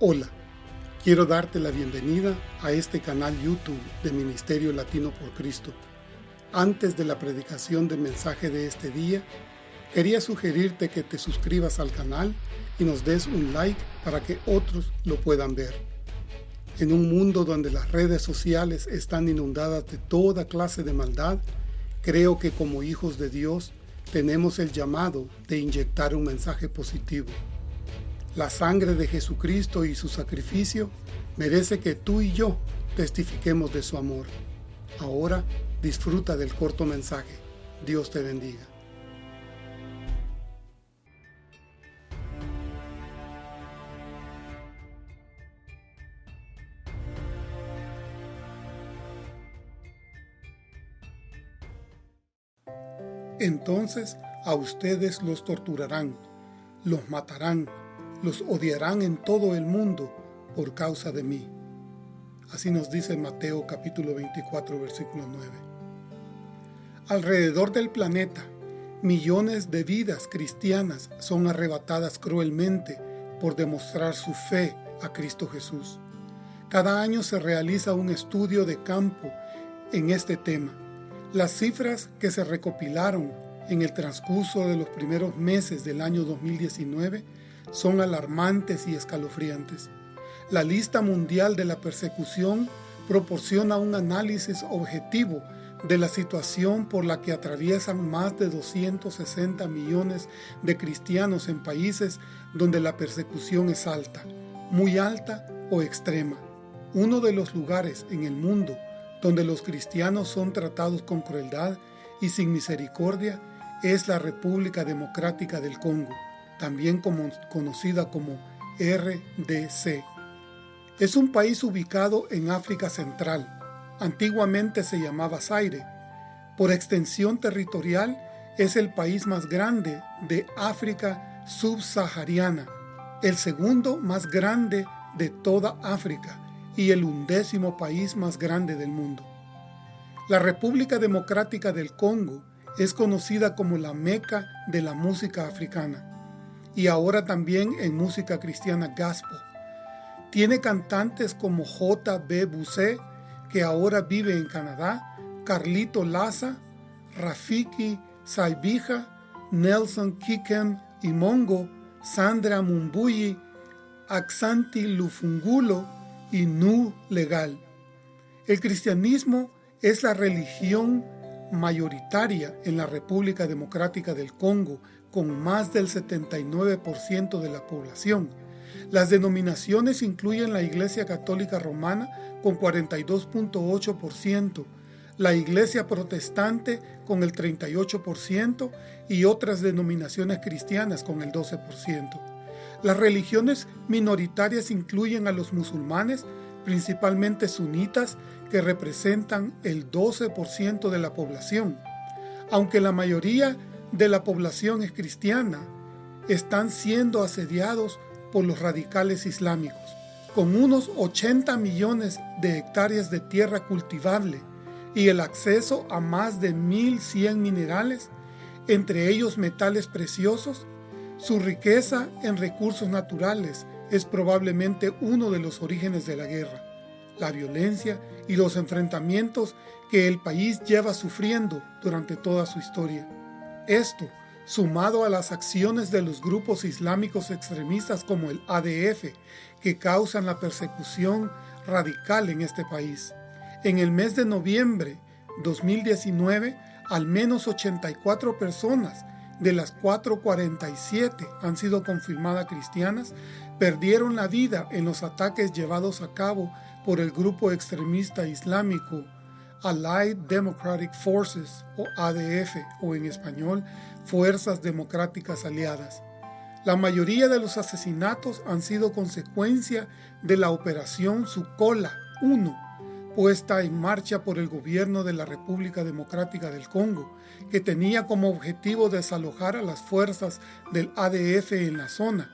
Hola, quiero darte la bienvenida a este canal YouTube de Ministerio Latino por Cristo. Antes de la predicación del mensaje de este día, quería sugerirte que te suscribas al canal y nos des un like para que otros lo puedan ver. En un mundo donde las redes sociales están inundadas de toda clase de maldad, creo que como hijos de Dios tenemos el llamado de inyectar un mensaje positivo. La sangre de Jesucristo y su sacrificio merece que tú y yo testifiquemos de su amor. Ahora disfruta del corto mensaje. Dios te bendiga. Entonces a ustedes los torturarán, los matarán, los odiarán en todo el mundo por causa de mí. Así nos dice Mateo capítulo 24, versículo 9. Alrededor del planeta, millones de vidas cristianas son arrebatadas cruelmente por demostrar su fe a Cristo Jesús. Cada año se realiza un estudio de campo en este tema. Las cifras que se recopilaron en el transcurso de los primeros meses del año 2019 son alarmantes y escalofriantes. La lista mundial de la persecución proporciona un análisis objetivo de la situación por la que atraviesan más de 260 millones de cristianos en países donde la persecución es alta, muy alta o extrema. Uno de los lugares en el mundo donde los cristianos son tratados con crueldad y sin misericordia es la República Democrática del Congo, también conocida como RDC. Es un país ubicado en África Central. Antiguamente se llamaba Zaire. Por extensión territorial es el país más grande de África subsahariana, el segundo más grande de toda África y el 11º país más grande del mundo. La República Democrática del Congo es conocida como la Meca de la música africana y ahora también en música cristiana gospel. Tiene cantantes como J.B. Busse, que ahora vive en Canadá, Carlito Laza, Rafiki Saibija, Nelson Kikem Imongo, Sandra Mumbuyi, Aksanti Lufungulo y Nu Legal. El cristianismo es la religión mayoritaria en la República Democrática del Congo, con más del 79% de la población. Las denominaciones incluyen la Iglesia Católica Romana con 42.8%, la Iglesia Protestante con el 38% y otras denominaciones cristianas con el 12%. Las religiones minoritarias incluyen a los musulmanes, principalmente sunitas, que representan el 12% de la población. Aunque la mayoría de la población es cristiana, están siendo asediados por los radicales islámicos. Con unos 80 millones de hectáreas de tierra cultivable y el acceso a más de 1.100 minerales, entre ellos metales preciosos, su riqueza en recursos naturales es probablemente uno de los orígenes de la guerra, la violencia y los enfrentamientos que el país lleva sufriendo durante toda su historia. Esto, sumado a las acciones de los grupos islámicos extremistas como el ADF, que causan la persecución radical en este país. En el mes de noviembre 2019, al menos 84 personas de las 447 han sido confirmadas cristianas, perdieron la vida en los ataques llevados a cabo por el grupo extremista islámico Allied Democratic Forces, o ADF, o en español, Fuerzas Democráticas Aliadas. La mayoría de los asesinatos han sido consecuencia de la operación Sukola 1, puesta en marcha por el gobierno de la República Democrática del Congo, que tenía como objetivo desalojar a las fuerzas del ADF en la zona.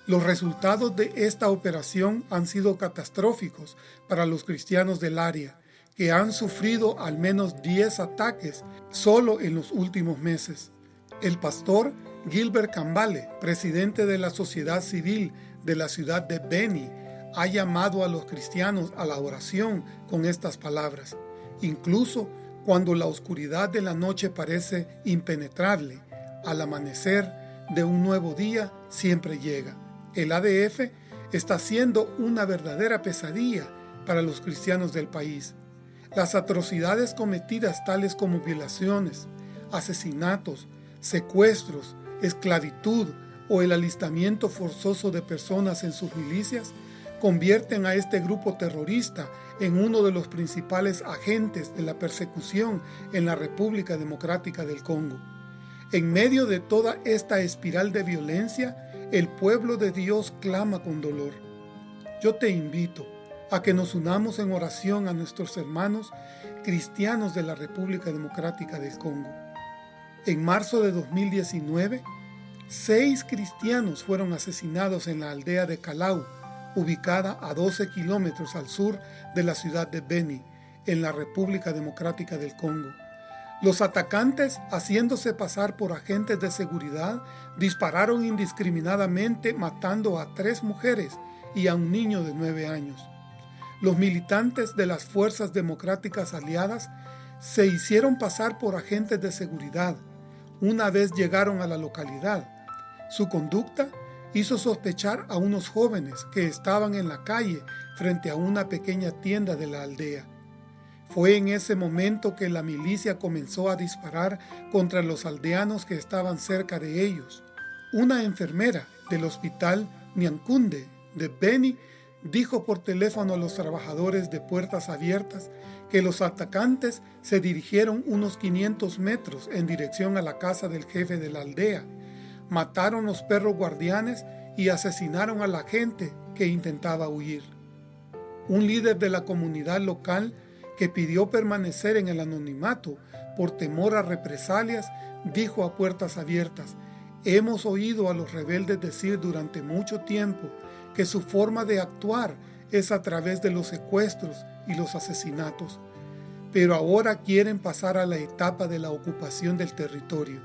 Los resultados de esta operación han sido catastróficos para los cristianos del área, que han sufrido al menos 10 ataques solo en los últimos meses. El pastor Gilbert Kambale, presidente de la sociedad civil de la ciudad de Beni, ha llamado a los cristianos a la oración con estas palabras. Incluso cuando la oscuridad de la noche parece impenetrable, al amanecer de un nuevo día siempre llega. El ADF está siendo una verdadera pesadilla para los cristianos del país. Las atrocidades cometidas, tales como violaciones, asesinatos, secuestros, esclavitud o el alistamiento forzoso de personas en sus milicias, convierten a este grupo terrorista en uno de los principales agentes de la persecución en la República Democrática del Congo. En medio de toda esta espiral de violencia, el pueblo de Dios clama con dolor. Yo te invito a que nos unamos en oración a nuestros hermanos cristianos de la República Democrática del Congo. En marzo de 2019, 6 cristianos fueron asesinados en la aldea de Kalau, ubicada a 12 kilómetros al sur de la ciudad de Beni, en la República Democrática del Congo. Los atacantes, haciéndose pasar por agentes de seguridad, dispararon indiscriminadamente, matando a 3 mujeres y a un niño de 9 años. Los militantes de las fuerzas democráticas aliadas se hicieron pasar por agentes de seguridad una vez llegaron a la localidad. Su conducta hizo sospechar a unos jóvenes que estaban en la calle frente a una pequeña tienda de la aldea. Fue en ese momento que la milicia comenzó a disparar contra los aldeanos que estaban cerca de ellos. Una enfermera del hospital Nyankunde de Beni dijo por teléfono a los trabajadores de Puertas Abiertas que los atacantes se dirigieron unos 500 metros en dirección a la casa del jefe de la aldea. Mataron los perros guardianes y asesinaron a la gente que intentaba huir. Un líder de la comunidad local, que pidió permanecer en el anonimato por temor a represalias, dijo a Puertas Abiertas: «Hemos oído a los rebeldes decir durante mucho tiempo que su forma de actuar es a través de los secuestros y los asesinatos, pero ahora quieren pasar a la etapa de la ocupación del territorio.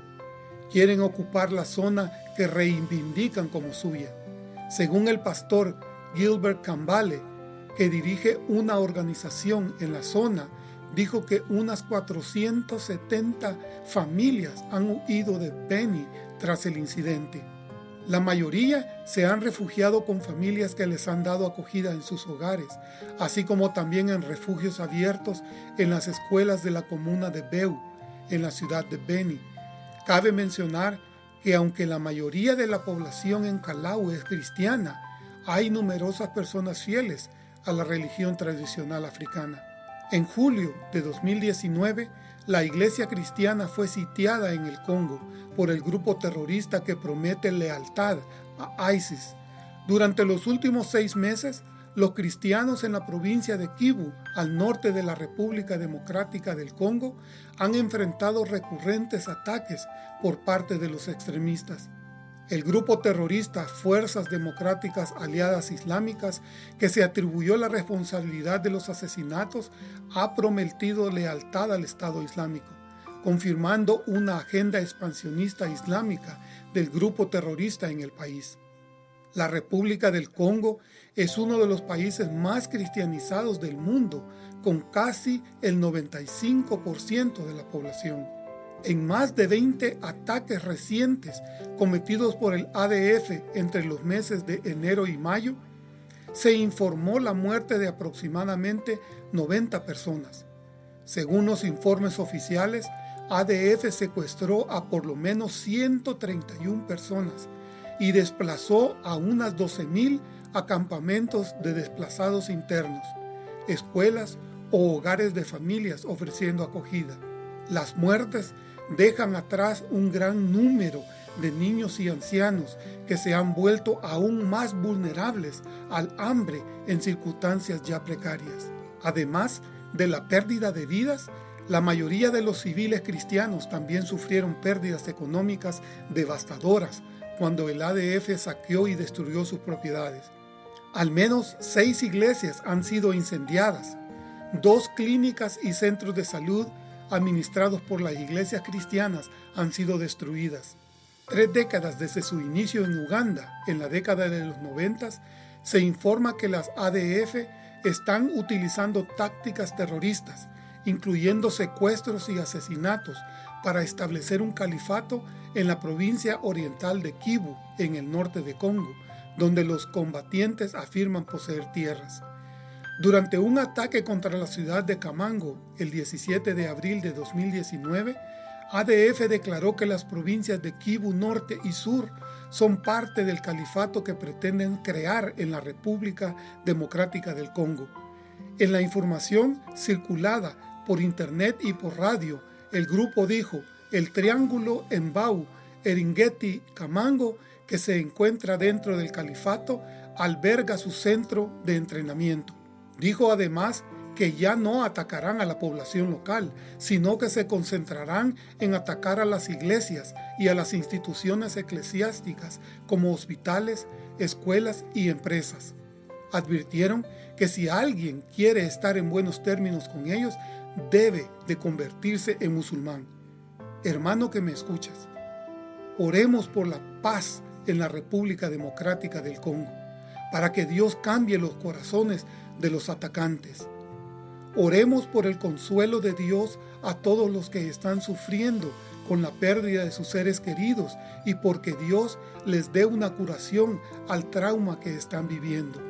Quieren ocupar la zona que reivindican como suya». Según el pastor Gilbert Kambale, que dirige una organización en la zona, dijo que unas 470 familias han huido de Beni tras el incidente. La mayoría se han refugiado con familias que les han dado acogida en sus hogares, así como también en refugios abiertos en las escuelas de la comuna de Beu, en la ciudad de Beni. Cabe mencionar que aunque la mayoría de la población en Kalau es cristiana, hay numerosas personas fieles a la religión tradicional africana. En julio de 2019, la iglesia cristiana fue sitiada en el Congo por el grupo terrorista que promete lealtad a ISIS. Durante los últimos 6 meses, los cristianos en la provincia de Kivu, al norte de la República Democrática del Congo, han enfrentado recurrentes ataques por parte de los extremistas. El grupo terrorista Fuerzas Democráticas Aliadas Islámicas, que se atribuyó la responsabilidad de los asesinatos, ha prometido lealtad al Estado Islámico, confirmando una agenda expansionista islámica del grupo terrorista en el país. La República del Congo es uno de los países más cristianizados del mundo, con casi el 95% de la población. En más de 20 ataques recientes cometidos por el ADF entre los meses de enero y mayo, se informó la muerte de aproximadamente 90 personas. Según los informes oficiales, ADF secuestró a por lo menos 131 personas y desplazó a unas 12,000 a campamentos de desplazados internos, escuelas o hogares de familias ofreciendo acogida. Las muertes dejan atrás un gran número de niños y ancianos que se han vuelto aún más vulnerables al hambre en circunstancias ya precarias. Además de la pérdida de vidas, la mayoría de los civiles cristianos también sufrieron pérdidas económicas devastadoras cuando el ADF saqueó y destruyó sus propiedades. Al menos 6 iglesias han sido incendiadas, 2 clínicas y centros de salud administrados por las iglesias cristianas han sido destruidas. 3 décadas desde su inicio en Uganda, en la década de los 90, se informa que las ADF están utilizando tácticas terroristas, incluyendo secuestros y asesinatos, para establecer un califato en la provincia oriental de Kivu, en el norte de Congo, donde los combatientes afirman poseer tierras. Durante un ataque contra la ciudad de Kamango el 17 de abril de 2019, ADF declaró que las provincias de Kivu Norte y Sur son parte del califato que pretenden crear en la República Democrática del Congo. En la información circulada por internet y por radio, el grupo dijo: el triángulo Mbau, Eringeti, Kamango, que se encuentra dentro del califato, alberga su centro de entrenamiento. Dijo además que ya no atacarán a la población local, sino que se concentrarán en atacar a las iglesias y a las instituciones eclesiásticas como hospitales, escuelas y empresas. Advirtieron que si alguien quiere estar en buenos términos con ellos, debe de convertirse en musulmán. Hermano que me escuchas, oremos por la paz en la República Democrática del Congo, para que Dios cambie los corazones de los atacantes. Oremos por el consuelo de Dios a todos los que están sufriendo con la pérdida de sus seres queridos y porque Dios les dé una curación al trauma que están viviendo.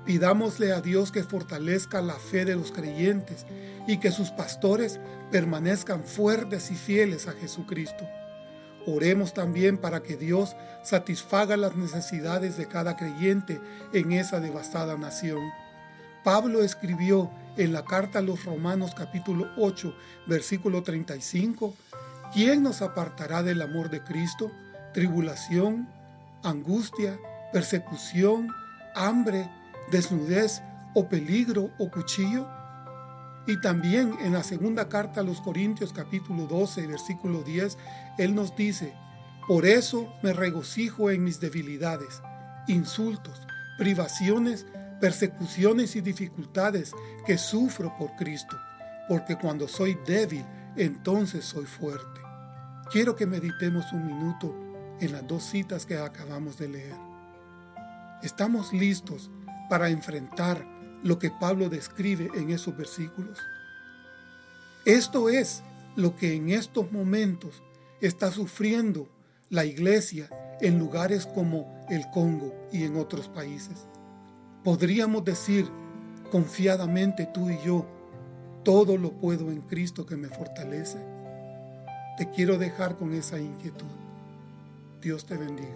Pidámosle a Dios que fortalezca la fe de los creyentes y que sus pastores permanezcan fuertes y fieles a Jesucristo. Oremos también para que Dios satisfaga las necesidades de cada creyente en esa devastada nación. Pablo escribió en la carta a los Romanos capítulo 8, versículo 35, ¿quién nos apartará del amor de Cristo? ¿Tribulación, angustia, persecución, hambre, desnudez o peligro o cuchillo? Y también en la segunda carta a los Corintios capítulo 12, versículo 10, él nos dice: por eso me regocijo en mis debilidades, insultos, privaciones, persecuciones y dificultades que sufro por Cristo, porque cuando soy débil, entonces soy fuerte. Quiero que meditemos un minuto en las dos citas que acabamos de leer. ¿Estamos listos para enfrentar lo que Pablo describe en esos versículos? Esto es lo que en estos momentos está sufriendo la iglesia en lugares como el Congo y en otros países. Podríamos decir confiadamente tú y yo: todo lo puedo en Cristo que me fortalece. Te quiero dejar con esa inquietud. Dios te bendiga.